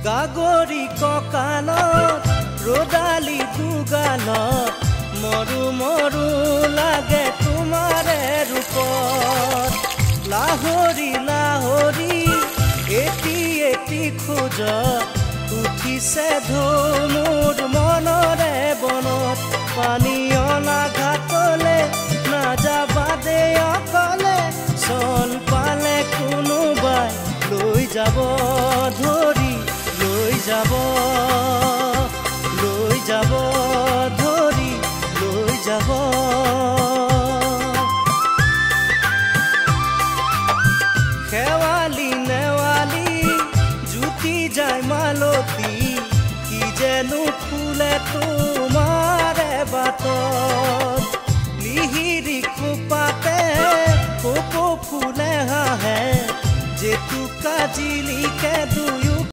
গাগৰি কঁকালত ৰদালি দুগালত মৰু মৰু লাগে তোমাৰে ৰূপত লাহৰি লাহৰি এটি এটি খোজ উঠিছে ঢৌ মোৰ মনৰে বনত পানী অনা ঘাটলে নাযাবা দে অকলে চল পালে কোনোবাই লৈ যাব ধৰি লৈ যাব ধৰি লৈ যাব খেৱালি নেৱালি জুতি যায় মালতী কি যেনো ফুলে তোমাৰে বাটত লিহিৰি খোপাতে কপৌ ফুলে হাঁহে জেতুকা জিলিকে দুয়ো